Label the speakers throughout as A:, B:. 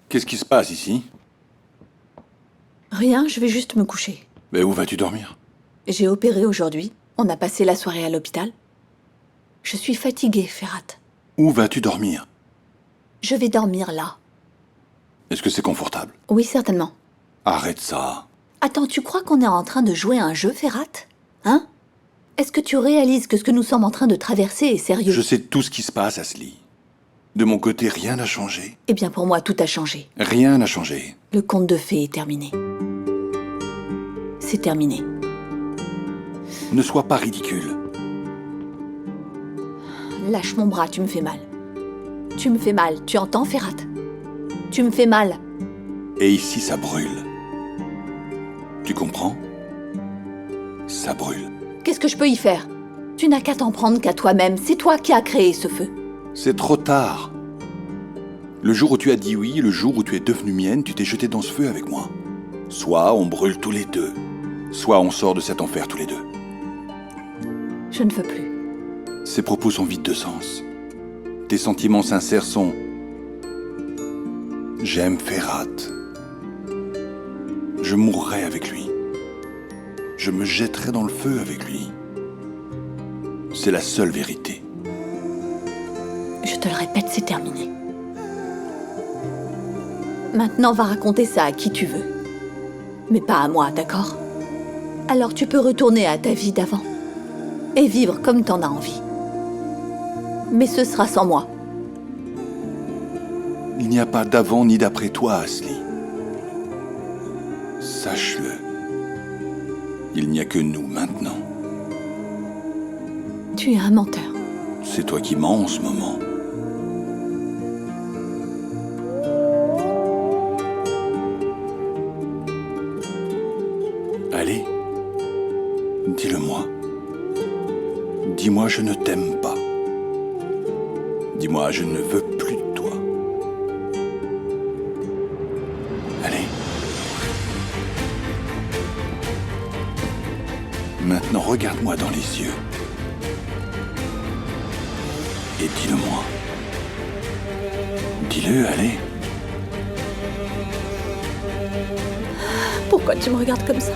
A: Qu'est-ce qui se passe ici?
B: Rien, je vais juste me coucher.
A: Mais où vas-tu dormir?
B: J'ai opéré aujourd'hui. On a passé la soirée à l'hôpital. Je suis fatiguée, Ferhat.
A: Où vas-tu dormir?
B: Je vais dormir là.
A: Est-ce que c'est confortable?
B: Oui, certainement.
A: Arrête ça.
B: Attends, tu crois qu'on est en train de jouer à un jeu, Ferhat? Hein? Est-ce que tu réalises que ce que nous sommes en train de traverser est sérieux?
A: Je sais tout ce qui se passe, Asli. De mon côté, rien n'a changé.
B: Eh bien, pour moi, tout a changé.
A: Rien n'a changé.
B: Le conte de fées est terminé. C'est terminé.
A: Ne sois pas ridicule.
B: Lâche mon bras, tu me fais mal. Tu me fais mal, tu entends, Ferhat? Tu me fais mal.
A: Et ici, ça brûle. Tu comprends? Ça brûle.
B: Qu'est-ce que je peux y faire? Tu n'as qu'à t'en prendre qu'à toi-même. C'est toi qui as créé ce feu.
A: C'est trop tard. Le jour où tu as dit oui, le jour où tu es devenue mienne, tu t'es jeté dans ce feu avec moi. Soit on brûle tous les deux, soit on sort de cet enfer tous les deux.
B: Je ne veux plus.
A: Ces propos sont vides de sens. Tes sentiments sincères sont... J'aime Ferhat. Je mourrai avec lui. Je me jetterai dans le feu avec lui. C'est la seule vérité.
B: Je te le répète, c'est terminé. Maintenant, va raconter ça à qui tu veux. Mais pas à moi, d'accord? Alors tu peux retourner à ta vie d'avant. Et vivre comme t'en as envie. Mais ce sera sans moi.
A: Il n'y a pas d'avant ni d'après toi, Asli. Sache-le. Il n'y a que nous maintenant.
B: Tu es un menteur.
A: C'est toi qui mens en ce moment. Allez, dis-le-moi. Dis-moi je ne t'aime pas. Dis-moi je ne veux plus de toi. Allez. Maintenant regarde-moi dans les yeux. Et dis-le-moi. Dis-le, allez.
B: Pourquoi tu me regardes comme ça?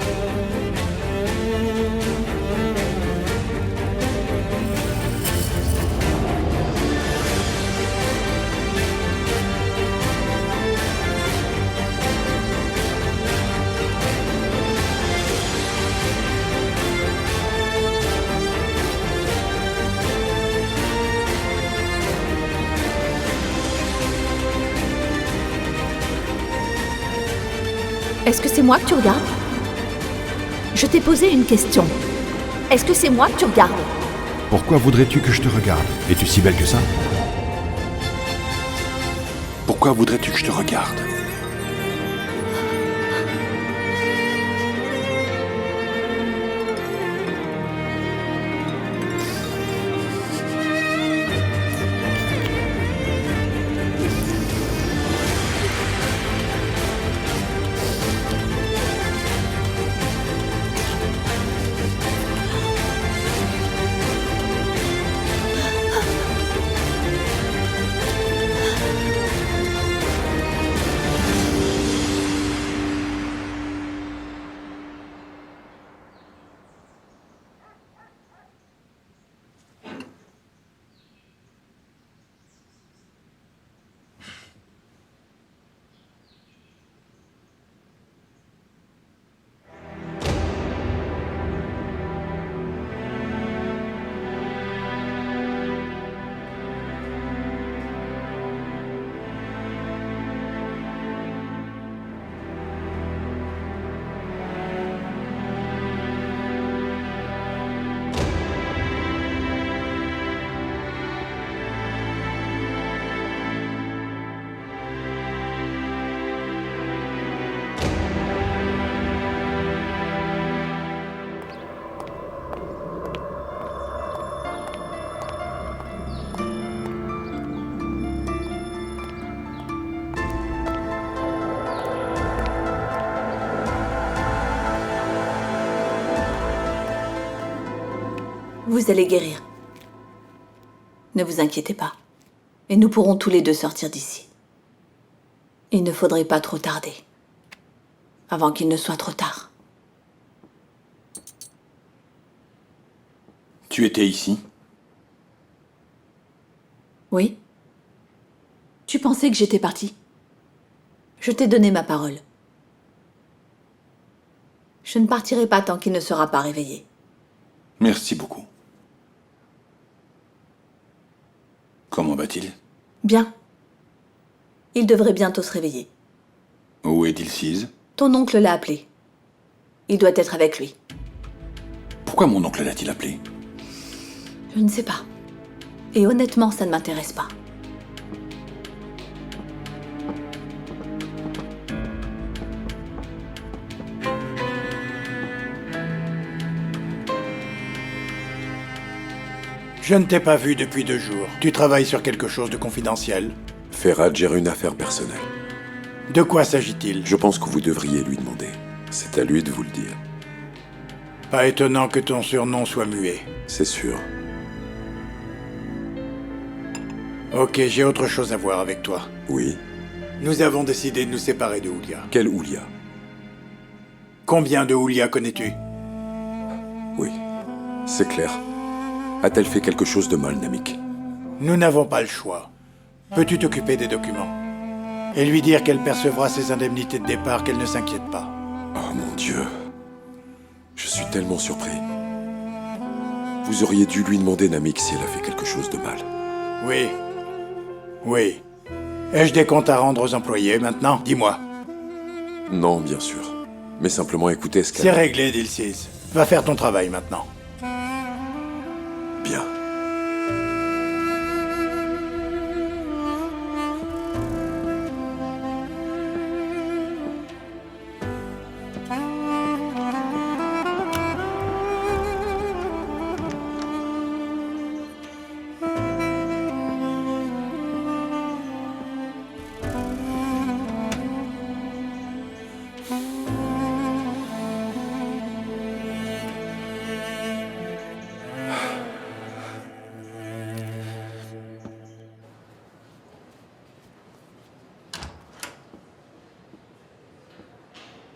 B: Est-ce que c'est moi que tu regardes? Je t'ai posé une question. Est-ce que c'est moi que tu regardes?
C: Pourquoi voudrais-tu que je te regarde? Es-tu si belle que ça?
A: Pourquoi voudrais-tu que je te regarde?
B: Vous allez guérir. Ne vous inquiétez pas. Et nous pourrons tous les deux sortir d'ici. Il ne faudrait pas trop tarder. Avant qu'il ne soit trop tard.
A: Tu étais ici?
B: Oui? Tu pensais que j'étais partie? Je t'ai donné ma parole. Je ne partirai pas tant qu'il ne sera pas réveillé.
A: Merci beaucoup. Comment va-t-il?
B: Bien. Il devrait bientôt se réveiller.
A: Où est Dilsise?
B: Ton oncle l'a appelé. Il doit être avec lui.
A: Pourquoi mon oncle l'a-t-il appelé?
B: Je ne sais pas. Et honnêtement, ça ne m'intéresse pas.
D: Je ne t'ai pas vu depuis 2 jours. Tu travailles sur quelque chose de confidentiel.
E: Ferhat gère une affaire personnelle.
D: De quoi s'agit-il?
E: Je pense que vous devriez lui demander. C'est à lui de vous le dire.
D: Pas étonnant que ton surnom soit muet.
E: C'est sûr.
D: Ok, j'ai autre chose à voir avec toi.
E: Oui.
D: Nous avons décidé de nous séparer de Oulia.
E: Quelle Oulia?
D: Combien de Oulia connais-tu?
E: Oui. C'est clair. A-t-elle fait quelque chose de mal, Namik?
D: Nous n'avons pas le choix. Peux-tu t'occuper des documents? Et lui dire qu'elle percevra ses indemnités de départ, qu'elle ne s'inquiète pas.
E: Oh mon Dieu. Je suis tellement surpris. Vous auriez dû lui demander, Namik, si elle a fait quelque chose de mal.
D: Oui. Oui. Ai-je des comptes à rendre aux employés maintenant? Dis-moi.
E: Non, bien sûr. Mais simplement écoutez ce qu'elle...
D: C'est réglé, Dilsise. Va faire ton travail maintenant.
E: Bien.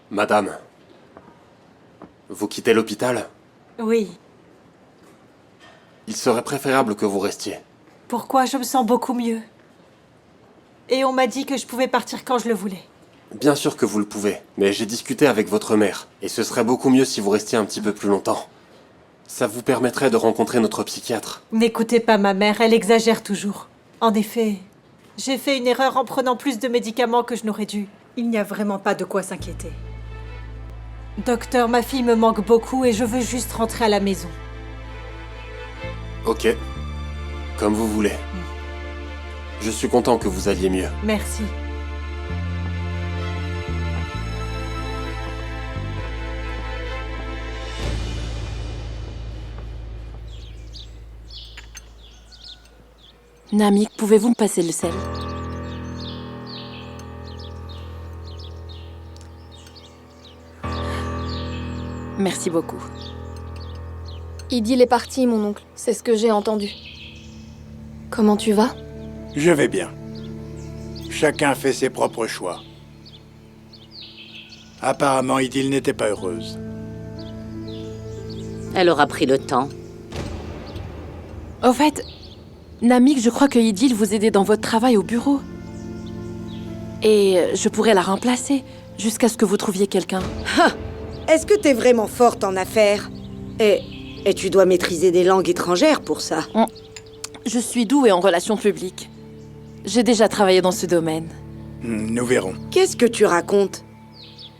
F: Madame, vous quittez l'hôpital?
G: Oui.
F: Il serait préférable que vous restiez.
G: Pourquoi? Je me sens beaucoup mieux. Et on m'a dit que je pouvais partir quand je le voulais.
F: Bien sûr que vous le pouvez, mais j'ai discuté avec votre mère, et ce serait beaucoup mieux si vous restiez un petit peu plus longtemps. Ça vous permettrait de rencontrer notre psychiatre.
G: N'écoutez pas ma mère, elle exagère toujours. En effet, j'ai fait une erreur en prenant plus de médicaments que je n'aurais dû. Il n'y a vraiment pas de quoi s'inquiéter. Docteur, ma fille me manque beaucoup et je veux juste rentrer à la maison.
F: Ok. Comme vous voulez. Je suis content que vous alliez mieux.
G: Merci.
H: Namik, pouvez-vous me passer le sel? Merci beaucoup.
I: Idil est parti, mon oncle. C'est ce que j'ai entendu. Comment tu vas?
D: Je vais bien. Chacun fait ses propres choix. Apparemment, Idil n'était pas heureuse.
J: Elle aura pris le temps.
H: Au fait, Namik, je crois que Idil vous aidait dans votre travail au bureau. Et je pourrais la remplacer jusqu'à ce que vous trouviez quelqu'un.
K: Ah! Est-ce que t'es vraiment forte en affaires? Et tu dois maîtriser des langues étrangères pour ça.
H: Je suis douée en relations publiques. J'ai déjà travaillé dans ce domaine.
D: Nous verrons.
K: Qu'est-ce que tu racontes?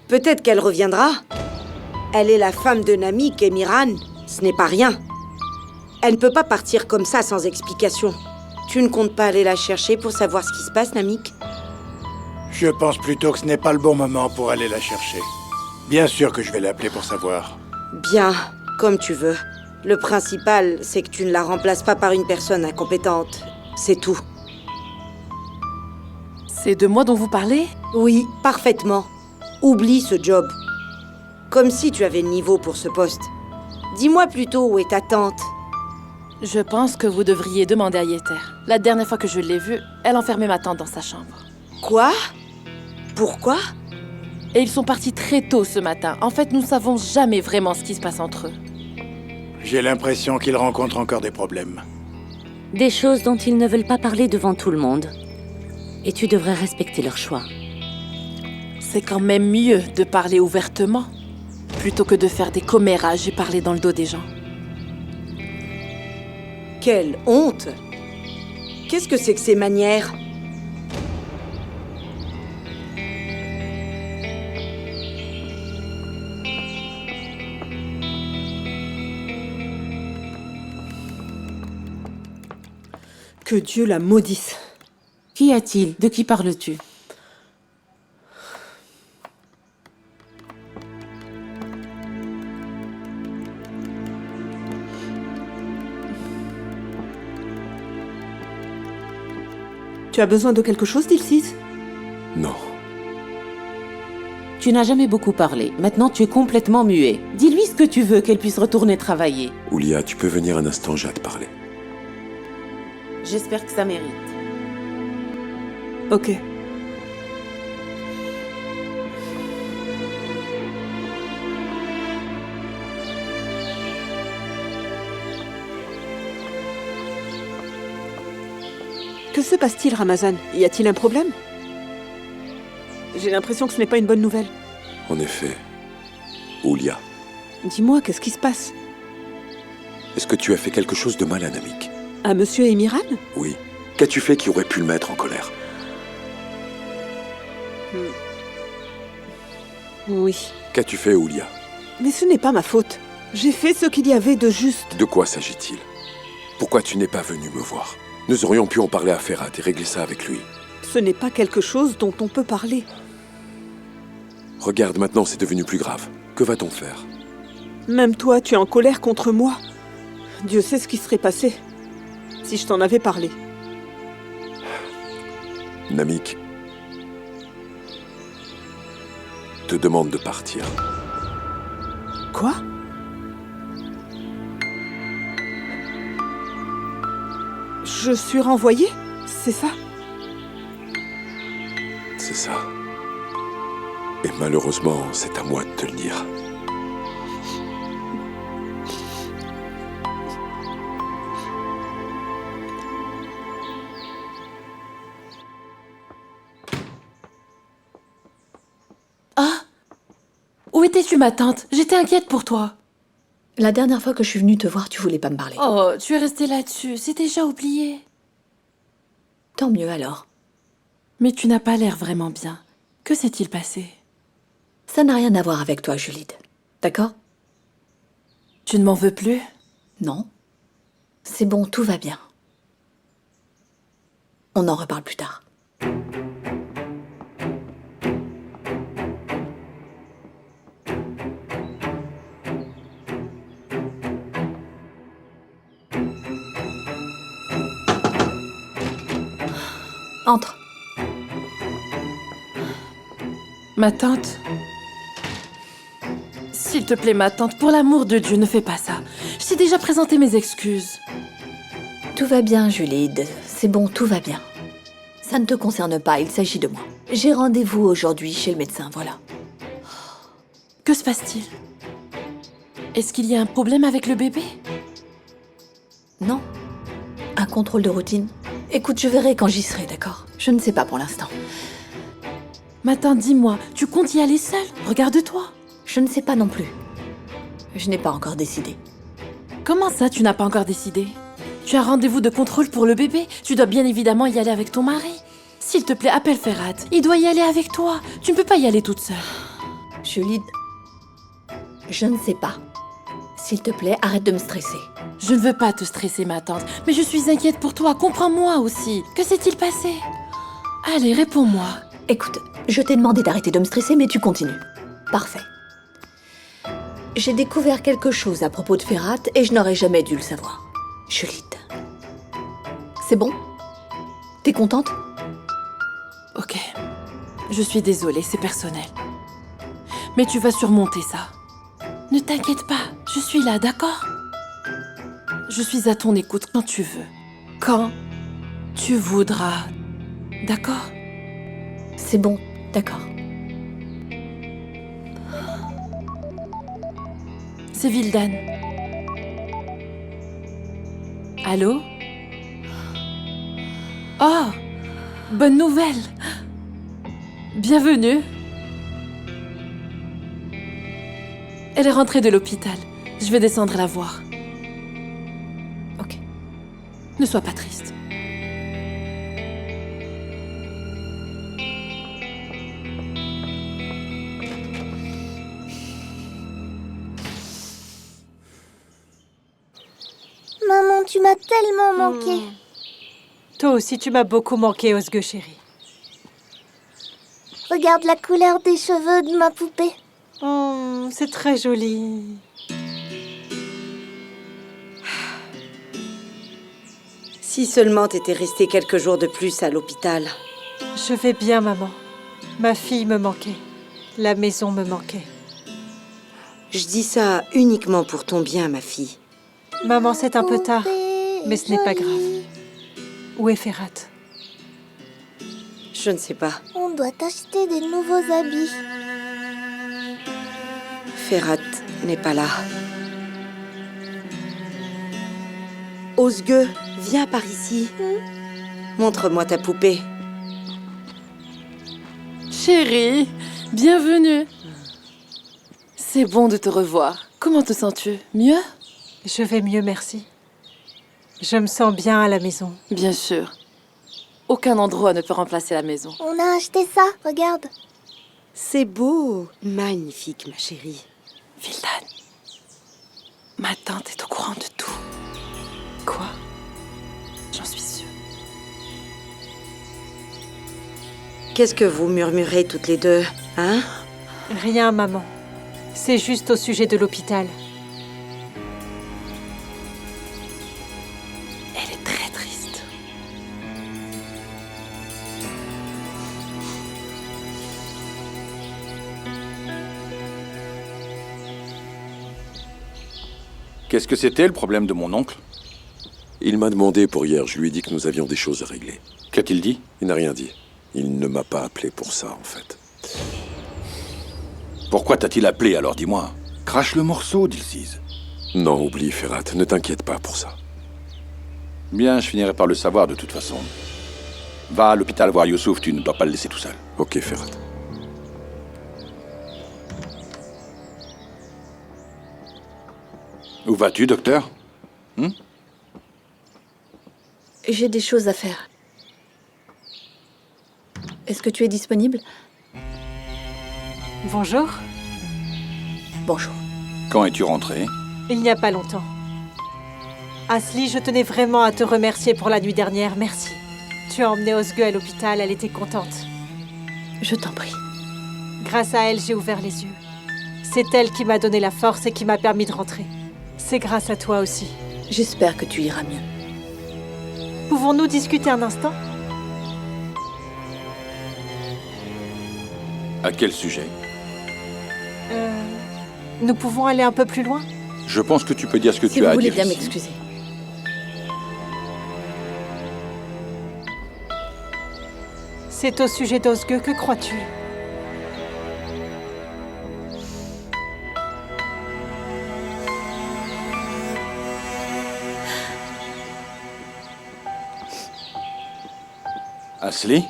K: Peut-être qu'elle reviendra. Elle est la femme de Namik et Miran. Ce n'est pas rien. Elle ne peut pas partir comme ça sans explication. Tu ne comptes pas aller la chercher pour savoir ce qui se passe, Namik?
D: Je pense plutôt que ce n'est pas le bon moment pour aller la chercher. Bien sûr que je vais l'appeler pour savoir.
K: Bien, comme tu veux. Le principal, c'est que tu ne la remplaces pas par une personne incompétente. C'est tout.
H: C'est de moi dont vous parlez?
K: Oui, parfaitement. Oublie ce job. Comme si tu avais le niveau pour ce poste. Dis-moi plutôt où est ta tante.
H: Je pense que vous devriez demander à Yeter. La dernière fois que je l'ai vue, elle enfermait ma tante dans sa chambre.
K: Quoi? Pourquoi?
H: Et ils sont partis très tôt ce matin. En fait, nous ne savons jamais vraiment ce qui se passe entre eux.
D: J'ai l'impression qu'ils rencontrent encore des problèmes.
J: Des choses dont ils ne veulent pas parler devant tout le monde. Et tu devrais respecter leur choix.
H: C'est quand même mieux de parler ouvertement, plutôt que de faire des commérages et parler dans le dos des gens.
K: Quelle honte! Qu'est-ce que c'est que ces manières?
L: Que Dieu la maudisse.
M: Qu'y a-t-il? De qui parles-tu?
L: Tu as besoin de quelque chose, Dilcis?
E: Non.
M: Tu n'as jamais beaucoup parlé. Maintenant, tu es complètement muet. Dis-lui ce que tu veux, qu'elle puisse retourner travailler.
E: Oulia, tu peux venir un instant, j'ai à te parler.
M: J'espère que ça mérite.
L: Ok. Que se passe-t-il, Ramazan? Y a-t-il un problème? J'ai l'impression que ce n'est pas une bonne nouvelle.
E: En effet, Oulia,
L: Dis-moi, qu'est-ce qui se passe?
E: est-ce que tu as fait quelque chose de mal à Namik?
L: À Monsieur Emiran?
E: Oui. Qu'as-tu fait qui aurait pu le mettre en colère?
L: Oui.
E: Qu'as-tu fait, Oulia?
L: Mais ce n'est pas ma faute. J'ai fait ce qu'il y avait de juste.
E: De quoi s'agit-il? Pourquoi tu n'es pas venu me voir? Nous aurions pu en parler à Ferhat et régler ça avec lui.
L: Ce n'est pas quelque chose dont on peut parler.
E: Regarde, maintenant c'est devenu plus grave. Que va-t-on faire?
L: Même toi, tu es en colère contre moi. Dieu sait ce qui serait passé si je t'en avais parlé.
E: Namik te demande de partir.
L: Quoi? Je suis renvoyée? C'est ça?
E: C'est ça. Et malheureusement, c'est à moi de te le dire.
H: Ah! Où étais-tu, ma tante? J'étais inquiète pour toi.
B: La dernière fois que je suis venue te voir, tu voulais pas me parler.
H: Oh, tu es restée là-dessus. C'est déjà oublié.
B: Tant mieux alors.
H: Mais tu n'as pas l'air vraiment bien. Que s'est-il passé?
B: Ça n'a rien à voir avec toi, Julide. D'accord?
H: Tu ne m'en veux plus?
B: Non. C'est bon, tout va bien. On en reparle plus tard. Entre.
H: Ma tante? S'il te plaît, ma tante, pour l'amour de Dieu, ne fais pas ça. Je t'ai déjà présenté mes excuses.
B: Tout va bien, Julide. C'est bon, tout va bien. Ça ne te concerne pas, il s'agit de moi. J'ai rendez-vous aujourd'hui chez le médecin, voilà.
H: Que se passe-t-il? Est-ce qu'il y a un problème avec le bébé?
B: Non. Un contrôle de routine. Écoute, je verrai quand j'y serai, d'accord? Je ne sais pas pour l'instant.
H: Ma tante, dis-moi, tu comptes y aller seule? Regarde-toi.
B: Je ne sais pas non plus. Je n'ai pas encore décidé.
H: Comment ça, tu n'as pas encore décidé? Tu as un rendez-vous de contrôle pour le bébé. Tu dois bien évidemment y aller avec ton mari. S'il te plaît, appelle Ferhat. Il doit y aller avec toi. Tu ne peux pas y aller toute seule.
B: Julide, je ne sais pas. S'il te plaît, arrête de me stresser.
H: Je ne veux pas te stresser, ma tante, mais je suis inquiète pour toi. Comprends-moi aussi. Que s'est-il passé? Allez, réponds-moi.
B: Écoute, je t'ai demandé d'arrêter de me stresser, mais tu continues. Parfait. J'ai découvert quelque chose à propos de Ferhat et je n'aurais jamais dû le savoir. Julide. C'est bon? T'es contente?
H: Ok. Je suis désolée, c'est personnel. Mais tu vas surmonter ça. Ne t'inquiète pas, je suis là, d'accord? Je suis à ton écoute quand tu veux. Quand tu voudras. D'accord?
B: C'est bon, D'accord.
H: C'est Vildan. Allô? Oh! Bonne nouvelle! Bienvenue! Elle est rentrée de l'hôpital. Je vais descendre la voir. Ok. Ne sois pas triste.
N: Maman, tu m'as tellement manqué.
G: Toi aussi, tu m'as beaucoup manqué, Ozgue chérie.
N: Regarde la couleur des cheveux de ma poupée.
G: Oh, c'est très joli.
K: Si seulement t'étais restée quelques jours de plus à l'hôpital.
G: Je vais bien, maman. Ma fille me manquait. La maison me manquait.
K: Je dis ça uniquement pour ton bien, ma fille.
G: Maman, c'est un peu tard, mais ce n'est pas grave. Où est Ferhat?
K: Je ne sais pas.
N: On doit t'acheter des nouveaux habits.
K: Ferhat n'est pas là. Ozgue, viens par ici. Montre-moi ta poupée.
H: Chérie, bienvenue. C'est bon de te revoir. Comment te sens-tu? Mieux?
G: Je vais mieux, merci. Je me sens bien à la maison.
H: Bien sûr. Aucun endroit ne peut remplacer la maison.
N: On a acheté ça, regarde.
K: C'est beau. Magnifique, ma chérie.
H: Vildan, ma tante est au courant de tout. Quoi? J'en suis sûre.
K: Qu'est-ce que vous murmurez toutes les deux, hein?
G: Rien, maman. C'est juste au sujet de l'hôpital.
H: Elle est très triste.
A: Qu'est-ce que c'était le problème de mon oncle?
E: Il m'a demandé pour hier, je lui ai dit que nous avions des choses à régler.
A: Qu'a-t-il dit?
E: Il n'a rien dit. Il ne m'a pas appelé pour ça, en fait.
A: Pourquoi t'a-t-il appelé alors, dis-moi? Crache le morceau, Dilsiz.
E: Non, oublie, Ferhat, ne t'inquiète pas pour ça.
A: Bien, je finirai par le savoir de toute façon. Va à l'hôpital voir Youssouf, tu ne dois pas le laisser tout seul.
E: Ok, Ferhat.
A: Où vas-tu, docteur?
B: J'ai des choses à faire. Est-ce que tu es disponible?
G: Bonjour.
B: Bonjour.
A: Quand es-tu rentré?
G: Il n'y a pas longtemps. Asli, je tenais vraiment à te remercier pour la nuit dernière, merci. Tu as emmené Ozgue à l'hôpital, elle était contente.
B: Je t'en prie.
G: Grâce à elle, j'ai ouvert les yeux. C'est elle qui m'a donné la force et qui m'a permis de rentrer. C'est grâce à toi aussi.
B: J'espère que tu iras mieux.
G: Pouvons-nous discuter un instant?
A: À quel sujet?
G: Nous pouvons aller un peu plus loin?
A: Je pense que tu peux dire ce que
B: Si
A: tu as à
B: vous voulez
A: dire
B: bien
A: ici.
B: m'excuser.
G: C'est au sujet d'Ozgue, que crois-tu?
A: Asli?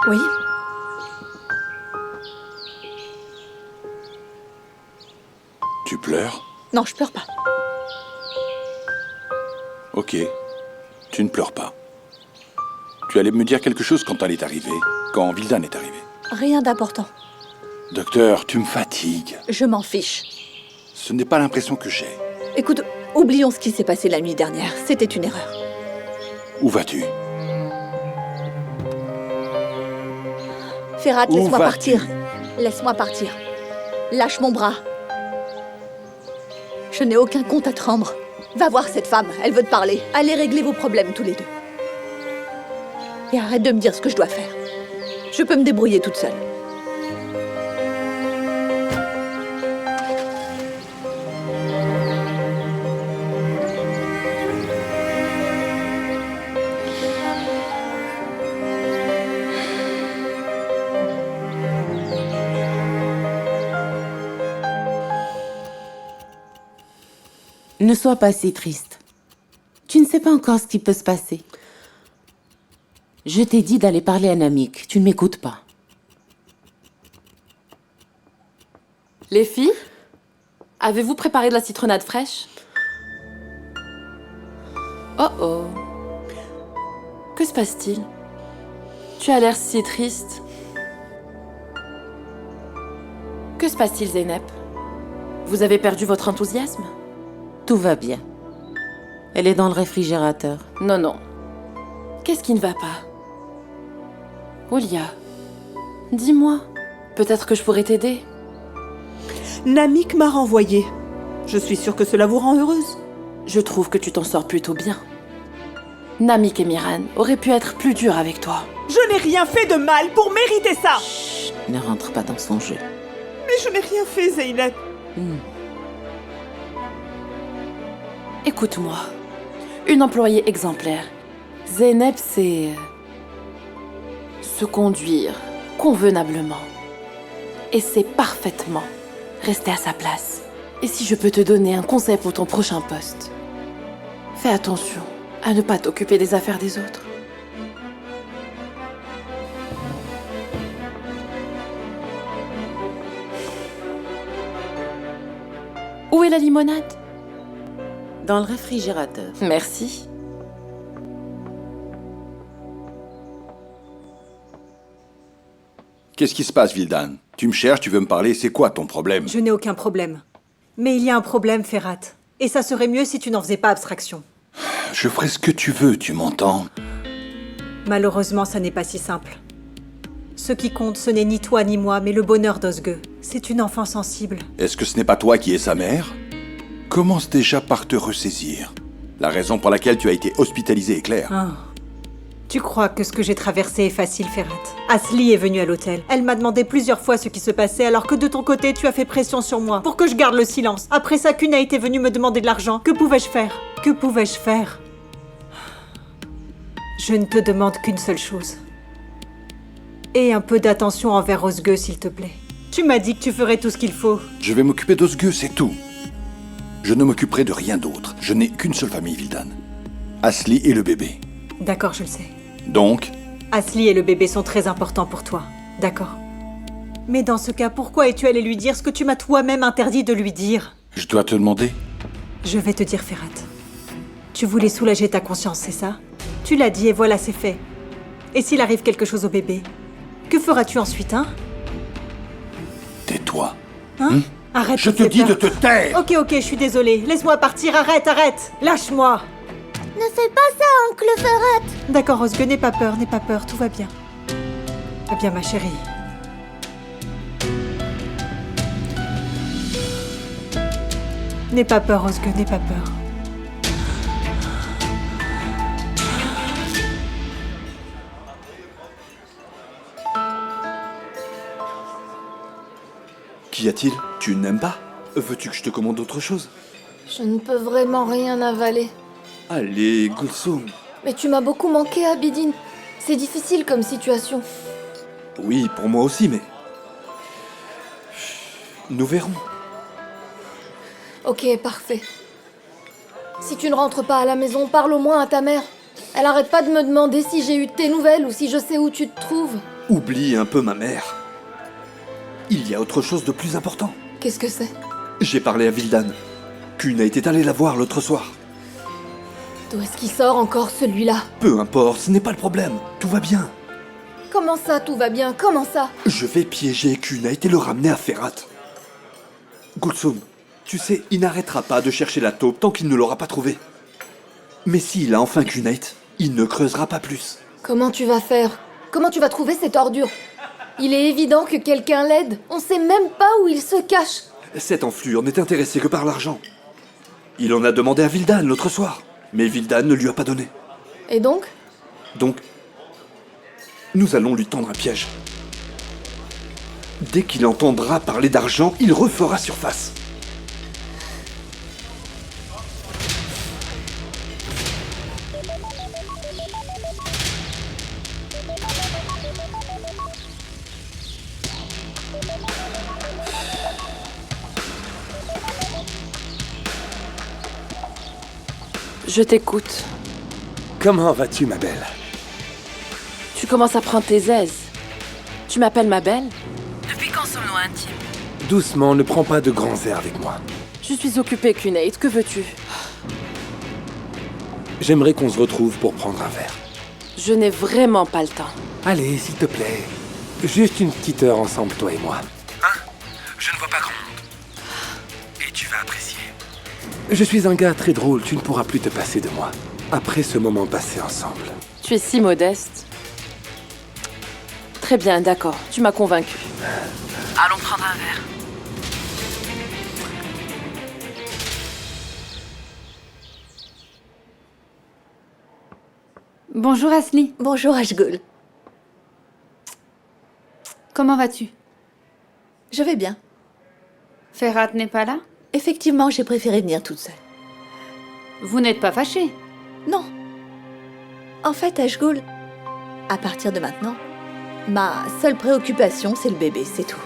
B: Oui.
A: Tu pleures?
B: Non, je pleure pas.
A: Ok. Tu ne pleures pas. Tu allais me dire quelque chose quand elle est arrivée, quand Vildan est arrivé.
B: Rien d'important.
A: Docteur, tu me fatigues.
B: Je m'en fiche.
A: Ce n'est pas l'impression que j'ai.
B: Écoute, oublions ce qui s'est passé la nuit dernière. C'était une erreur.
A: Où vas-tu?
B: Ferhat,
A: Où
B: laisse-moi
A: vas-tu?
B: partir. Laisse-moi partir. Lâche mon bras. Je n'ai aucun compte à te rendre. Va voir cette femme, elle veut te parler. Allez régler vos problèmes tous les deux. Et arrête de me dire ce que je dois faire. Je peux me débrouiller toute seule.
M: Ne sois pas si triste. Tu ne sais pas encore ce qui peut se passer. Je t'ai dit d'aller parler à Namik. Tu ne m'écoutes pas.
H: Les filles, avez-vous préparé de la citronnade fraîche? Oh oh. Que se passe-t-il? Tu as l'air si triste. Que se passe-t-il, Zeynep? Vous avez perdu votre enthousiasme?
M: Tout va bien. Elle est dans le réfrigérateur.
H: Non, non. Qu'est-ce qui ne va pas? Olia, dis-moi. Peut-être que je pourrais t'aider.
L: Namik m'a renvoyée. Je suis sûre que cela vous rend heureuse.
H: Je trouve que tu t'en sors plutôt bien. Namik et Miran auraient pu être plus durs avec toi.
L: Je n'ai rien fait de mal pour mériter ça.
M: Chut, ne rentre pas dans son jeu.
L: Mais je n'ai rien fait, Zeynep.
H: Écoute-moi. Une employée exemplaire. Zeynep, c'est... se conduire convenablement. Et c'est parfaitement rester à sa place. Et si je peux te donner un conseil pour ton prochain poste, fais attention à ne pas t'occuper des affaires des autres. Où est la limonade?
M: Dans le réfrigérateur.
H: Merci.
A: Qu'est-ce qui se passe, Vildan? Tu me cherches, tu veux me parler, c'est quoi ton problème?
G: Je n'ai aucun problème. Mais il y a un problème, Ferhat. Et ça serait mieux si tu n'en faisais pas abstraction.
A: Je ferai ce que tu veux, tu m'entends?
G: Malheureusement, ça n'est pas si simple. Ce qui compte, ce n'est ni toi ni moi, mais le bonheur d'Ozge. C'est une enfant sensible.
A: Est-ce que ce n'est pas toi qui es sa mère? Commence déjà par te ressaisir. La raison pour laquelle tu as été hospitalisée est claire.
G: Ah. Tu crois que ce que j'ai traversé est facile, Ferhat? Asli est venue à l'hôtel. Elle m'a demandé plusieurs fois ce qui se passait, alors que de ton côté, tu as fait pression sur moi pour que je garde le silence. Après ça, Kuna était venue me demander de l'argent. Que pouvais-je faire? Que pouvais-je faire? Je ne te demande qu'une seule chose. Et un peu d'attention envers Ozge, s'il te plaît. Tu m'as dit que tu ferais tout ce qu'il faut.
A: Je vais m'occuper d'Ozge, c'est tout. Je ne m'occuperai de rien d'autre. Je n'ai qu'une seule famille, Vildan. Asli et le bébé.
G: D'accord, je le sais.
A: Donc,
G: Asli et le bébé sont très importants pour toi. D'accord. Mais dans ce cas, pourquoi es-tu allé lui dire ce que tu m'as toi-même interdit de lui dire?
A: je dois te demander.
G: Je vais te dire, Ferhat. Tu voulais soulager ta conscience, c'est ça? Tu l'as dit et voilà, c'est fait. Et s'il arrive quelque chose au bébé? Que feras-tu ensuite, hein?
A: Tais-toi.
G: Hein? Arrête.
A: Je te dis de te taire.
G: Ok, je suis désolée. Laisse-moi partir, arrête. Lâche-moi.
N: Ne fais pas ça, oncle Ferhat.
G: D'accord, Ozge, n'aie pas peur, tout va bien. Va bien, ma chérie. N'aie pas peur, Ozge, n'aie pas peur.
O: Qu'y a-t-il? Tu n'aimes pas? Veux-tu que je te commande autre chose?
I: Je ne peux vraiment rien avaler.
O: Allez, Gulsum.
I: Mais tu m'as beaucoup manqué, Abidine. C'est difficile comme situation.
O: Oui, pour moi aussi, mais... nous verrons.
I: Ok, parfait. Si tu ne rentres pas à la maison, parle au moins à ta mère. Elle arrête pas de me demander si j'ai eu de tes nouvelles ou si je sais où tu te trouves.
O: Oublie un peu ma mère. Il y a autre chose de plus important.
I: Qu'est-ce que c'est?
O: J'ai parlé à Vildan. Kuna était allé la voir l'autre soir.
I: D'où est-ce qu'il sort encore, celui-là?
O: Peu importe, ce n'est pas le problème. Tout va bien.
I: Comment ça, tout va bien? Comment ça?
O: Je vais piéger Kuna et le ramener à Ferhat. Gulsum, tu sais, il n'arrêtera pas de chercher la taupe tant qu'il ne l'aura pas trouvée. Mais s'il a enfin Kunait, il ne creusera pas plus.
I: Comment tu vas faire? Comment tu vas trouver cette ordure? Il est évident que quelqu'un l'aide. On sait même pas où il se cache.
O: Cette enflure n'est intéressée que par l'argent. Il en a demandé à Vildan l'autre soir, mais Vildan ne lui a pas donné.
I: Et donc?
O: Donc, nous allons lui tendre un piège. Dès qu'il entendra parler d'argent, il refera surface.
H: Je t'écoute.
P: Comment vas-tu, ma belle?
H: Tu commences à prendre tes aises. Tu m'appelles ma belle? Depuis quand sommes-nous intimes?
P: Doucement, ne prends pas de grands airs avec moi.
H: Je suis occupée, Kunate. Que veux-tu?
P: J'aimerais qu'on se retrouve pour prendre un verre.
H: Je n'ai vraiment pas le temps.
P: Allez, s'il te plaît. Juste une petite heure ensemble, toi et moi. Hein? Je ne vois pas grand monde. Et tu vas apprécier. Je suis un gars très drôle, tu ne pourras plus te passer de moi. Après ce moment passé ensemble.
H: Tu es si modeste. Très bien, d'accord. Tu m'as convaincu. Allons prendre un verre.
Q: Bonjour Asli.
B: Bonjour Ashgul.
Q: Comment vas-tu?
B: Je vais bien.
Q: Ferhat n'est pas là?
B: Effectivement, j'ai préféré venir toute seule.
Q: Vous n'êtes pas fâchée?
B: Non. En fait, Ashgul, à partir de maintenant, ma seule préoccupation, c'est le bébé, c'est tout.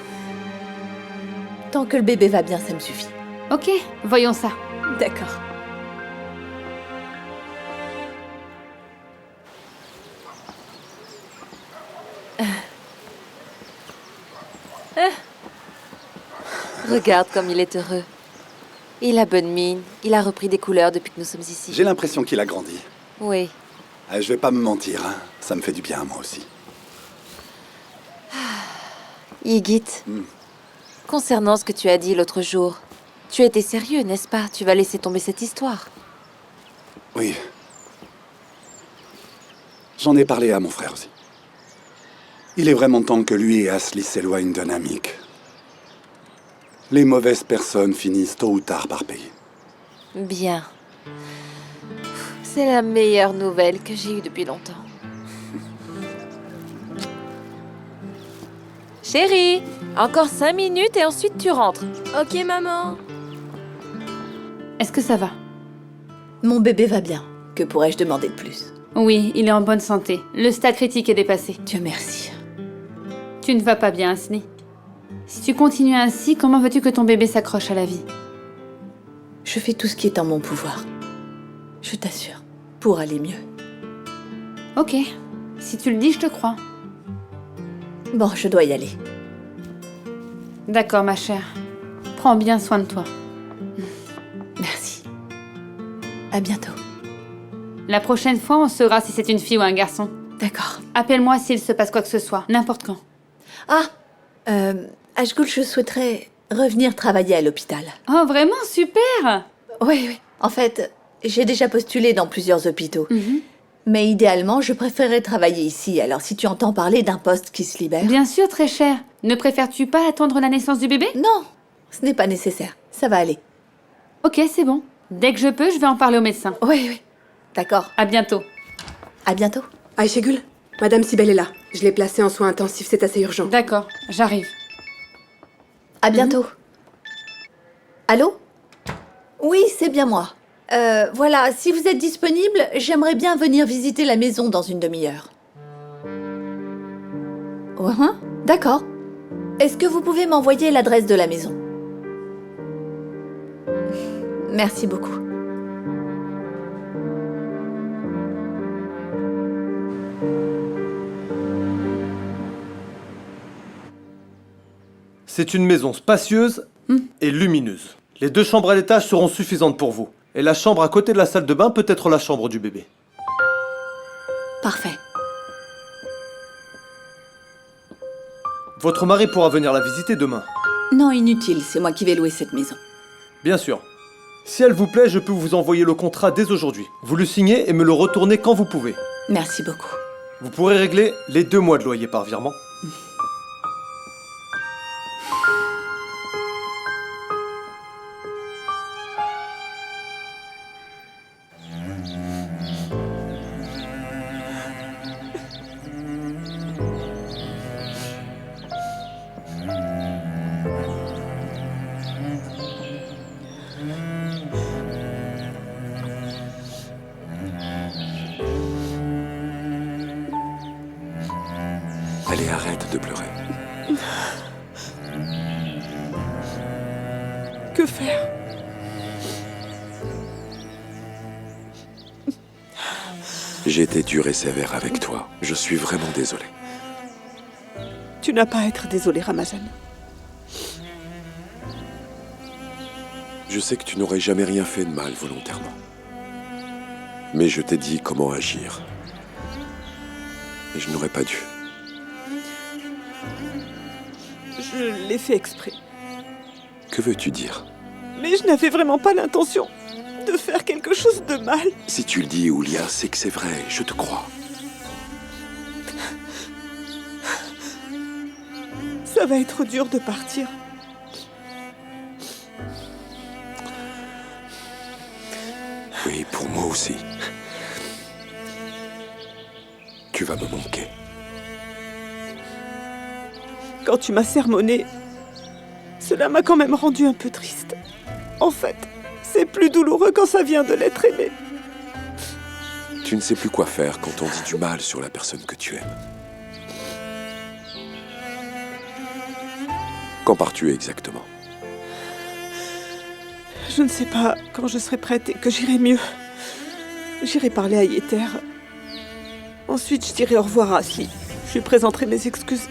B: Tant que le bébé va bien, ça me suffit.
Q: Ok, voyons ça.
B: D'accord.
R: Regarde comme il est heureux. Il a bonne mine. Il a repris des couleurs depuis que nous sommes ici.
S: J'ai l'impression qu'il a grandi.
R: Oui.
S: Je vais pas me mentir, hein. Ça me fait du bien à moi aussi.
R: Yigit, concernant ce que tu as dit l'autre jour, tu étais sérieux, n'est-ce pas? Tu vas laisser tomber cette histoire.
S: Oui. J'en ai parlé à mon frère aussi. Il est vraiment temps que lui et Asli s'éloignent d'un Namik. Les mauvaises personnes finissent tôt ou tard par payer.
R: Bien. C'est la meilleure nouvelle que j'ai eue depuis longtemps. Chérie, encore 5 minutes et ensuite tu rentres.
I: Ok, maman.
Q: Est-ce que ça va?
B: Mon bébé va bien. Que pourrais-je demander de plus?
Q: Oui, il est en bonne santé. Le stade critique est dépassé.
B: Dieu merci.
Q: Tu ne vas pas bien, Asli. Si tu continues ainsi, comment veux-tu que ton bébé s'accroche à la vie?
B: Je fais tout ce qui est en mon pouvoir. Je t'assure, pour aller mieux.
Q: Ok, si tu le dis, je te crois.
B: Bon, je dois y aller.
Q: D'accord, ma chère. Prends bien soin de toi.
B: Merci. À bientôt.
Q: La prochaine fois, on saura si c'est une fille ou un garçon.
B: D'accord.
Q: Appelle-moi s'il se passe quoi que ce soit, n'importe quand.
B: Ah, Ashgul, je souhaiterais revenir travailler à l'hôpital.
Q: Oh, vraiment? Super!
B: Oui, oui. En fait, j'ai déjà postulé dans plusieurs hôpitaux. Mais idéalement, je préférerais travailler ici. Alors, si tu entends parler d'un poste qui se libère...
Q: Bien sûr, très cher. Ne préfères-tu pas attendre la naissance du bébé?
B: Non, ce n'est pas nécessaire. Ça va aller.
Q: Ok, c'est bon. Dès que je peux, je vais en parler au médecin.
B: Oui, oui. D'accord.
Q: À bientôt.
B: À bientôt.
T: Aïchegul, Madame Sibel est là. Je l'ai placée en soins intensifs, c'est assez urgent.
Q: D'accord, j'arrive.
B: À bientôt. Allô? Oui, c'est bien moi. Voilà, si vous êtes disponible, j'aimerais bien venir visiter la maison dans une demi-heure. D'accord. Est-ce que vous pouvez m'envoyer l'adresse de la maison? Merci beaucoup.
U: C'est une maison spacieuse et lumineuse. Les 2 chambres à l'étage seront suffisantes pour vous. Et la chambre à côté de la salle de bain peut être la chambre du bébé.
B: Parfait.
U: Votre mari pourra venir la visiter demain.
B: Non, inutile, c'est moi qui vais louer cette maison.
U: Bien sûr. Si elle vous plaît, je peux vous envoyer le contrat dès aujourd'hui. Vous le signez et me le retournez quand vous pouvez.
B: Merci beaucoup.
U: Vous pourrez régler les 2 mois de loyer par virement.
E: Allez, arrête de pleurer.
L: Que faire?
E: J'ai été dur et sévère avec toi. Je suis vraiment désolé.
L: Tu n'as pas à être désolé, Ramazan.
E: Je sais que tu n'aurais jamais rien fait de mal volontairement. Mais je t'ai dit comment agir. Et je n'aurais pas dû.
L: Je l'ai fait exprès.
E: Que veux-tu dire?
L: Mais je n'avais vraiment pas l'intention de faire quelque chose de mal.
E: Si tu le dis, Oulia, c'est que c'est vrai. Je te crois.
L: Ça va être dur de partir.
E: Oui, pour moi aussi. Tu vas me manquer.
L: Quand tu m'as sermonné, cela m'a quand même rendu un peu triste. En fait, c'est plus douloureux quand ça vient de l'être aimé.
E: Tu ne sais plus quoi faire quand on dit du mal sur la personne que tu aimes. Quand pars-tu exactement?
L: Je ne sais pas quand je serai prête et que j'irai mieux. J'irai parler à Yeter. Ensuite, je dirai au revoir à Asli. Je lui présenterai mes excuses.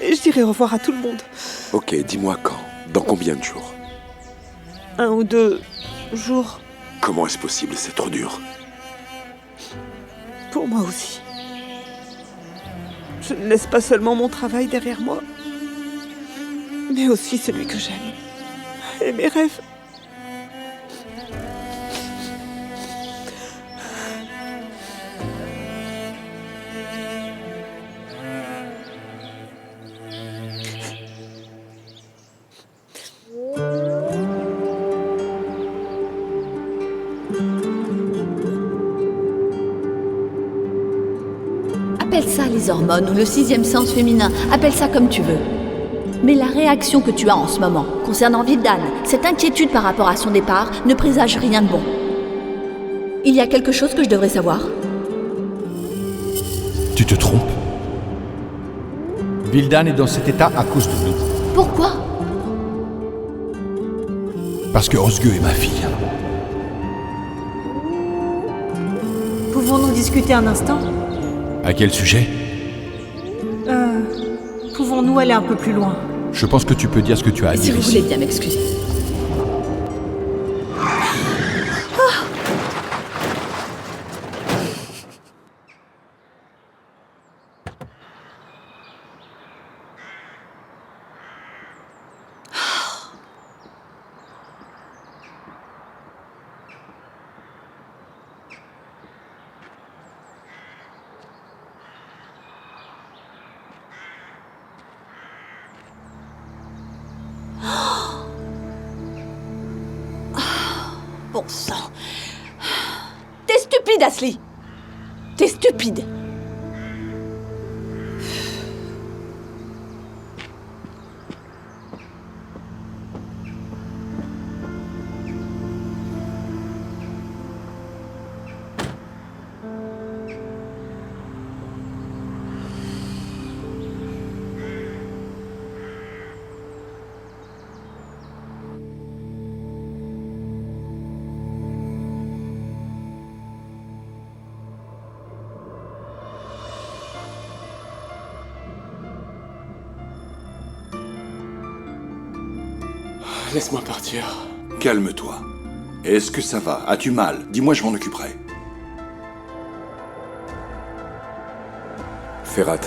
L: Et je dirai au revoir à tout le monde.
E: Ok, dis-moi quand. Dans combien de jours?
L: 1 ou 2 jours.
E: Comment est-ce possible? C'est trop dur.
L: Pour moi aussi. Je ne laisse pas seulement mon travail derrière moi, mais aussi celui que j'aime. Et mes rêves.
B: Appelle ça les hormones ou le sixième sens féminin, appelle ça comme tu veux. Mais la réaction que tu as en ce moment, concernant Vildan, cette inquiétude par rapport à son départ, ne présage rien de bon. Il y a quelque chose que je devrais savoir.
A: Tu te trompes. Vildan est dans cet état à cause de nous.
B: Pourquoi?
A: Parce que Özgü est ma fille.
G: Pouvons-nous discuter un instant?
A: À quel sujet?
G: Pouvons-nous aller un peu plus loin?
A: Je pense que tu peux dire ce que tu as à
B: Si
A: dire
B: vous
A: ici.
B: voulez bien m'excuser. Bon sang. T'es stupide, Asli. T'es stupide.
F: Laisse-moi partir.
A: Calme-toi. Est-ce que ça va? As-tu mal? Dis-moi, je m'en occuperai.
E: Ferhat,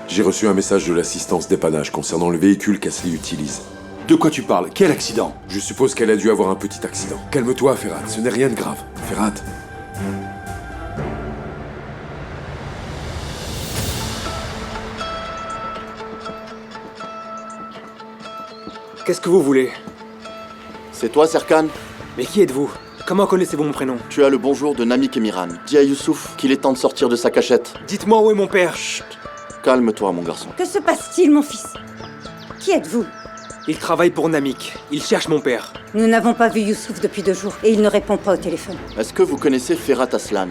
E: j'ai reçu un message de l'assistance dépannage concernant le véhicule qu'Asli utilise.
A: De quoi tu parles? Quel accident?
E: Je suppose qu'elle a dû avoir un petit accident. Calme-toi, Ferhat, ce n'est rien de grave. Ferhat.
C: Qu'est-ce que vous voulez?
V: C'est toi, Serkan?
C: Mais qui êtes-vous? Comment connaissez-vous mon prénom?
V: Tu as le bonjour de Namik Emiran. Dis à Youssouf qu'il est temps de sortir de sa cachette.
C: Dites-moi où est mon père.
V: Chut. Calme-toi, mon garçon.
K: Que se passe-t-il, mon fils? Qui êtes-vous?
C: Il travaille pour Namik. Il cherche mon père.
K: Nous n'avons pas vu Youssouf depuis 2 jours et il ne répond pas au téléphone.
V: Est-ce que vous connaissez Ferhat Aslan?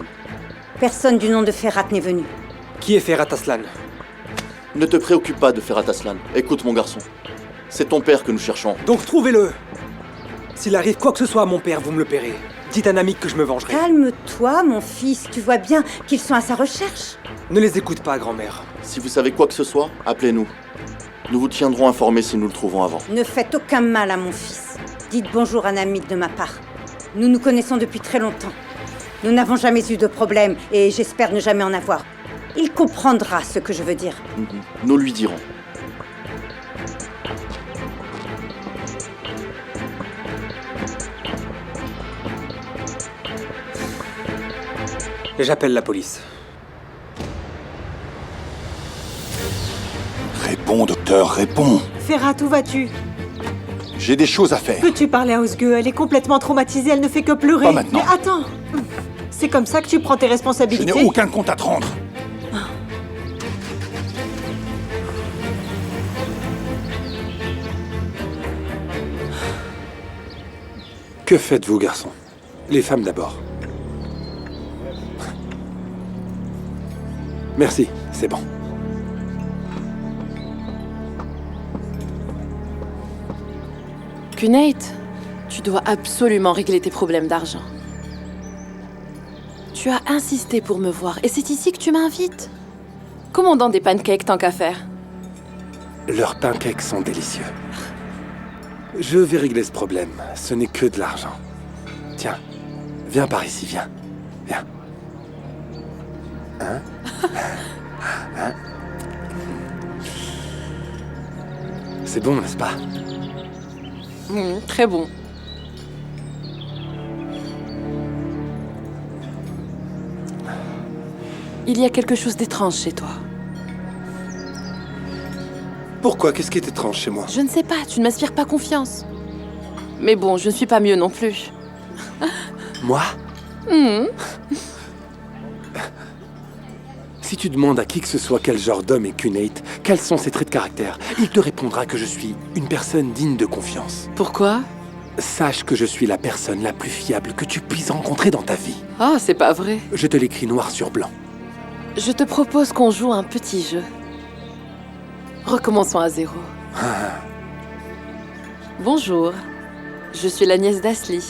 K: Personne du nom de Ferhat n'est venu.
C: Qui est Ferhat Aslan?
V: Ne te préoccupe pas de Ferhat Aslan. Écoute, mon garçon. C'est ton père que nous cherchons.
C: Donc trouvez-le. S'il arrive quoi que ce soit à mon père, vous me le paierez. Dites à Namik que je me vengerai.
K: Calme-toi, mon fils. Tu vois bien qu'ils sont à sa recherche.
C: Ne les écoute pas, grand-mère.
V: Si vous savez quoi que ce soit, appelez-nous. Nous vous tiendrons informés si nous le trouvons avant.
K: Ne faites aucun mal à mon fils. Dites bonjour à Namik de ma part. Nous nous connaissons depuis très longtemps. Nous n'avons jamais eu de problème et j'espère ne jamais en avoir. Il comprendra ce que je veux dire.
V: Nous lui dirons.
C: J'appelle la police.
A: Réponds, docteur, réponds.
G: Ferhat, où vas-tu?
A: J'ai des choses à faire.
G: Peux-tu parler à Ozge? Elle est complètement traumatisée, elle ne fait que pleurer.
A: Pas maintenant.
G: Mais attends. C'est comme ça que tu prends tes
A: Je
G: responsabilités?
A: n'ai aucun compte à te rendre.
P: Que faites-vous, garçon? Les femmes d'abord. Merci, c'est bon.
H: Kunate, tu dois absolument régler tes problèmes d'argent. Tu as insisté pour me voir et c'est ici que tu m'invites. Commandons des pancakes tant qu'à faire.
P: Leurs pancakes sont délicieux. Je vais régler ce problème. Ce n'est que de l'argent. Tiens, viens par ici, viens. Viens. Hein? Hein? C'est bon, n'est-ce pas?
H: Très bon. Il y a quelque chose d'étrange chez toi.
P: Pourquoi? Qu'est-ce qui est étrange chez moi?
H: Je ne sais pas, tu ne m'inspires pas confiance. Mais bon, je ne suis pas mieux non plus.
P: Moi?
H: Hmm.
P: Si tu demandes à qui que ce soit quel genre d'homme est Kunate, quels sont ses traits de caractère, il te répondra que je suis une personne digne de confiance.
H: Pourquoi?
P: Sache que je suis la personne la plus fiable que tu puisses rencontrer dans ta vie.
H: Ah, c'est pas vrai.
P: Je te l'écris noir sur blanc.
H: Je te propose qu'on joue à un petit jeu. Recommençons à zéro. Bonjour. Je suis la nièce d'Asli.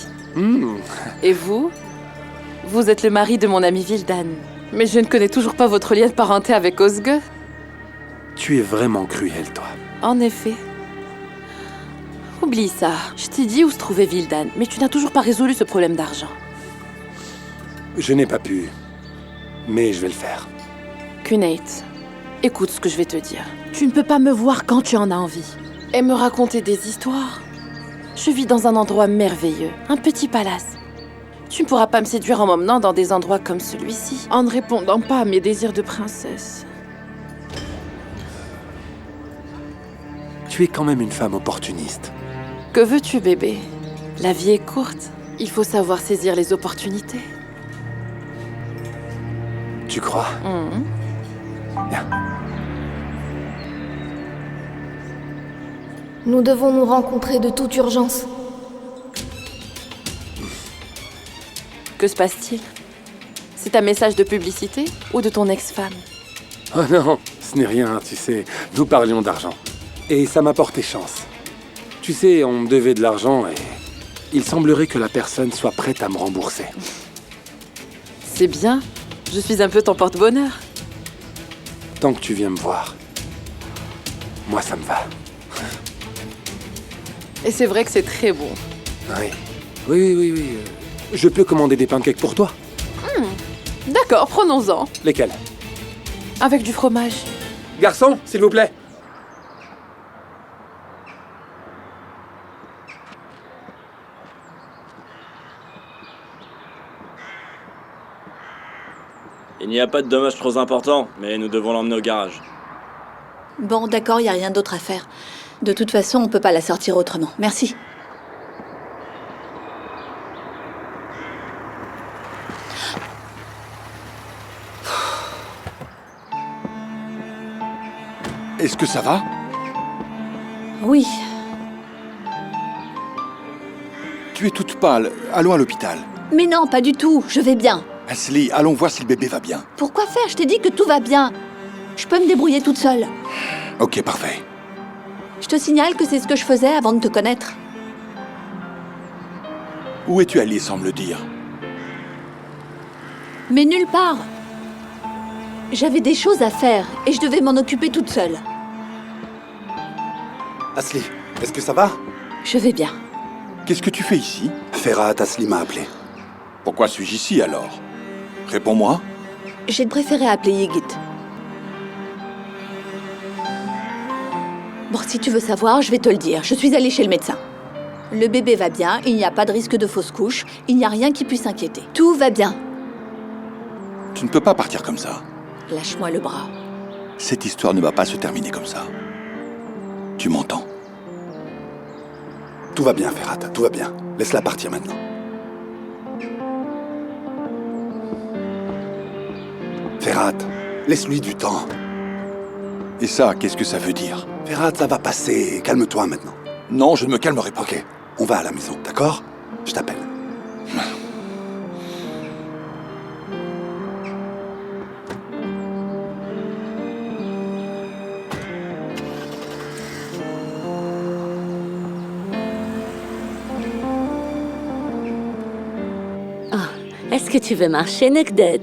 H: Et vous? Vous êtes le mari de mon ami Vildan. Mais je ne connais toujours pas votre lien de parenté avec Ozge.
P: Tu es vraiment cruel, toi.
H: En effet. Oublie ça. Je t'ai dit où se trouvait Vildan, mais tu n'as toujours pas résolu ce problème d'argent.
P: Je n'ai pas pu, mais je vais le faire.
H: Kunate, écoute ce que je vais te dire. Tu ne peux pas me voir quand tu en as envie. Et me raconter des histoires. Je vis dans un endroit merveilleux, un petit palace. Tu ne pourras pas me séduire en m'emmenant dans des endroits comme celui-ci, en ne répondant pas à mes désirs de princesse.
P: Tu es quand même une femme opportuniste.
H: Que veux-tu, bébé? La vie est courte. Il faut savoir saisir les opportunités.
P: Tu crois? Bien.
I: Nous devons nous rencontrer de toute urgence.
H: Que se passe-t-il? C'est un message de publicité ou de ton ex-femme?
P: Oh non, ce n'est rien, tu sais. Nous parlions d'argent. Et ça m'a porté chance. Tu sais, on me devait de l'argent et il semblerait que la personne soit prête à me rembourser.
H: C'est bien. Je suis un peu ton porte-bonheur.
P: Tant que tu viens me voir, moi ça me va.
H: Et c'est vrai que c'est très bon.
P: Oui. Je peux commander des pancakes pour toi?
H: D'accord, prenons-en.
P: Lesquels?
H: Avec du fromage.
P: Garçon, s'il vous plaît.
D: Il n'y a pas de dommages trop importants, mais nous devons l'emmener au garage.
B: Bon, d'accord, il n'y a rien d'autre à faire. De toute façon, on peut pas la sortir autrement. Merci.
A: Est-ce que ça va?
B: Oui.
A: Tu es toute pâle. Allons à l'hôpital.
B: Mais non, pas du tout. Je vais bien.
A: Asli, allons voir si le bébé va bien.
B: Pourquoi faire? Je t'ai dit que tout va bien. Je peux me débrouiller toute seule.
A: Ok, parfait.
B: Je te signale que c'est ce que je faisais avant de te connaître.
A: Où es-tu allé sans me le dire?
B: Mais nulle part. J'avais des choses à faire et je devais m'en occuper toute seule.
S: Asli, est-ce que ça va?
B: Je vais bien.
A: Qu'est-ce que tu fais ici?
S: Ferhat, Asli m'a appelé.
A: Pourquoi suis-je ici alors? Réponds-moi.
B: J'ai préféré appeler Yigit. Bon, si tu veux savoir, je vais te le dire. Je suis allée chez le médecin. Le bébé va bien, il n'y a pas de risque de fausse couche, il n'y a rien qui puisse inquiéter. Tout va bien.
A: Tu ne peux pas partir comme ça.
B: Lâche-moi le bras.
A: Cette histoire ne va pas se terminer comme ça. Tu m'entends?
S: Tout va bien, Ferhat, tout va bien. Laisse-la partir maintenant. Ferhat, laisse-lui du temps.
A: Et ça, qu'est-ce que ça veut dire?
S: Ferhat, ça va passer. Calme-toi maintenant.
A: Non, je ne me calmerai pas.
S: Ok, on va à la maison, d'accord? Je t'appelle.
J: Est-ce que tu veux marcher, Nekdet?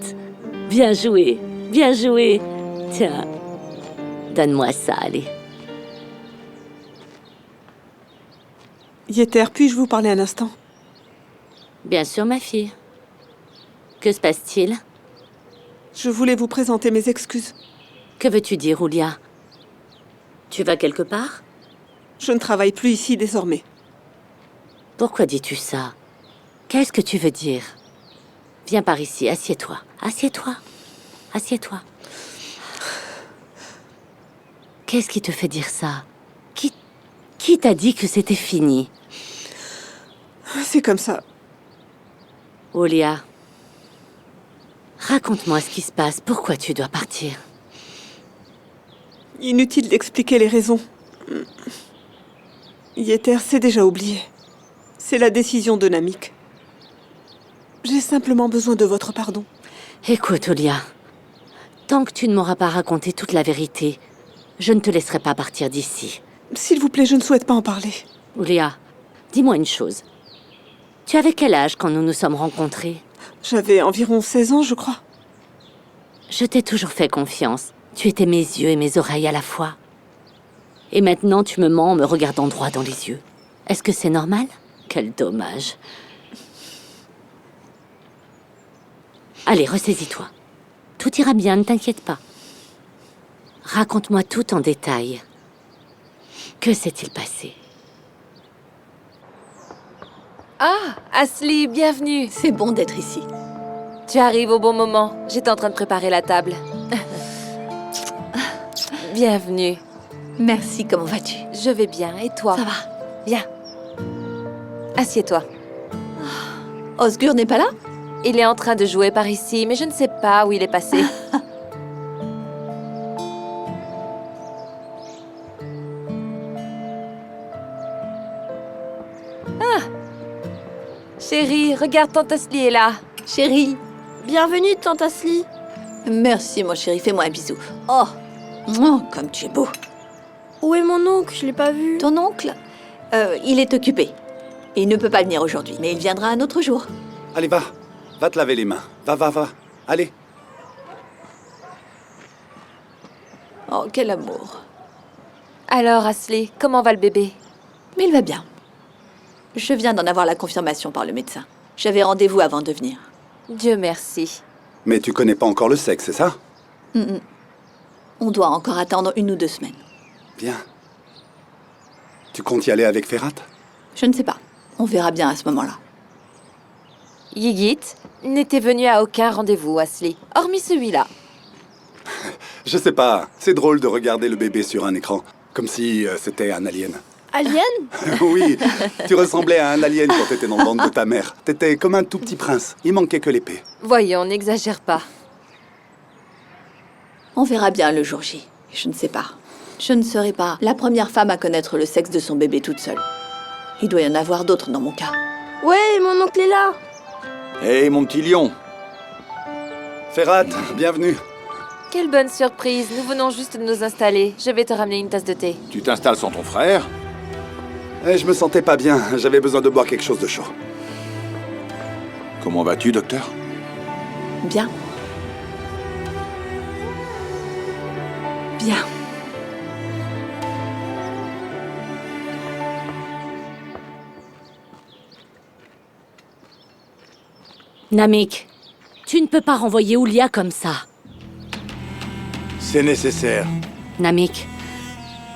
J: Bien joué, bien joué. Tiens, donne-moi ça, allez.
L: Yeter, puis-je vous parler un instant?
J: Bien sûr, ma fille. Que se passe-t-il?
L: Je voulais vous présenter mes excuses.
J: Que veux-tu dire, Oulia? Tu vas quelque part?
L: Je ne travaille plus ici désormais.
J: Pourquoi dis-tu ça? Qu'est-ce que tu veux dire? Viens par ici, assieds-toi. Assieds-toi. Assieds-toi. Qu'est-ce qui te fait dire ça? Qui t'a dit que c'était fini?
L: C'est comme ça.
J: Oulia, raconte-moi ce qui se passe. Pourquoi tu dois partir?
L: Inutile d'expliquer les raisons. Yeter, c'est déjà oublié. C'est la décision de Namik. J'ai simplement besoin de votre pardon.
J: Écoute, Oulia, tant que tu ne m'auras pas raconté toute la vérité, je ne te laisserai pas partir d'ici.
L: S'il vous plaît, je ne souhaite pas en parler.
J: Oulia, dis-moi une chose. Tu avais quel âge quand nous nous sommes rencontrés?
L: J'avais environ 16 ans, je crois.
J: Je t'ai toujours fait confiance. Tu étais mes yeux et mes oreilles à la fois. Et maintenant, tu me mens en me regardant droit dans les yeux. Est-ce que c'est normal? Quel dommage. Allez, ressaisis-toi. Tout ira bien, ne t'inquiète pas. Raconte-moi tout en détail. Que s'est-il passé?
R: Ah, Asli, bienvenue.
B: C'est bon d'être ici.
R: Tu arrives au bon moment. J'étais en train de préparer la table. Bienvenue.
B: Merci, comment vas-tu?
R: Je vais bien, et toi?
B: Ça va.
R: Viens. Assieds-toi.
B: Osgur n'est pas là?
R: Il est en train de jouer par ici, mais je ne sais pas où il est passé. Ah! Chérie, regarde, Tante Asli est là.
B: Chérie.
I: Bienvenue, Tante Asli.
B: Merci, mon chéri, fais-moi un bisou. Oh, comme tu es beau.
I: Où est mon oncle? Je l'ai pas vu.
B: Ton oncle? Il est occupé. Il ne peut pas venir aujourd'hui, mais il viendra un autre jour.
S: Allez, va. Va te laver les mains. Va. Allez.
B: Oh, quel amour.
R: Alors, Asli, comment va le bébé?
B: Mais il va bien. Je viens d'en avoir la confirmation par le médecin. J'avais rendez-vous avant de venir.
R: Dieu merci.
S: Mais tu connais pas encore le sexe, c'est ça?
B: On doit encore attendre 1 ou 2 semaines.
S: Bien. Tu comptes y aller avec Ferhat?
B: Je ne sais pas. On verra bien à ce moment-là.
R: Yigit n'était venu à aucun rendez-vous, Asli, hormis celui-là.
S: Je sais pas. C'est drôle de regarder le bébé sur un écran. Comme si c'était un alien.
I: Alien?
S: Oui, tu ressemblais à un alien quand t'étais dans le ventre de ta mère. T'étais comme un tout petit prince. Il manquait que l'épée.
R: Voyons, n'exagère pas.
B: On verra bien le jour J. Je ne sais pas. Je ne serai pas la première femme à connaître le sexe de son bébé toute seule. Il doit y en avoir d'autres dans mon cas.
I: Ouais, mon oncle est là.
A: Hey, mon petit lion.
S: Ferhat, bienvenue.
R: Quelle bonne surprise, nous venons juste de nous installer. Je vais te ramener une tasse de thé.
A: Tu t'installes sans ton frère?
S: Je me sentais pas bien. J'avais besoin de boire quelque chose de chaud.
A: Comment vas-tu, docteur?
B: Bien. Bien.
J: Namik, tu ne peux pas renvoyer Oulia comme ça.
M: C'est nécessaire.
J: Namik,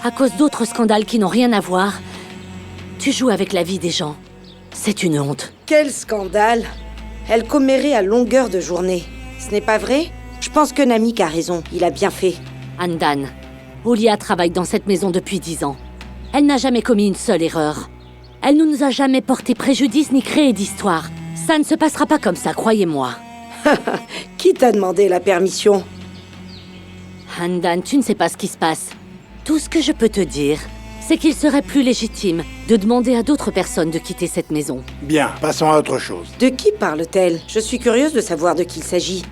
J: à cause d'autres scandales qui n'ont rien à voir, tu joues avec la vie des gens. C'est une honte.
K: Quel scandale! Elle commérait à longueur de journée. Ce n'est pas vrai? Je pense que Namik a raison. Il a bien fait.
J: Andan, Oulia travaille dans cette maison depuis 10 ans. Elle n'a jamais commis une seule erreur. Elle ne nous a jamais porté préjudice ni créé d'histoire. Ça ne se passera pas comme ça, croyez-moi.
K: Qui t'a demandé la permission?
J: Andan, tu ne sais pas ce qui se passe. Tout ce que je peux te dire, c'est qu'il serait plus légitime de demander à d'autres personnes de quitter cette maison.
M: Bien, passons à autre chose.
K: De qui parle-t-elle? Je suis curieuse de savoir de qui il s'agit.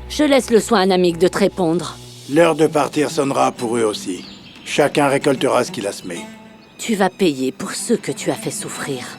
J: Je laisse le soin à Namik de te répondre.
M: L'heure de partir sonnera pour eux aussi. Chacun récoltera ce qu'il a semé.
J: Tu vas payer pour ceux que tu as fait souffrir.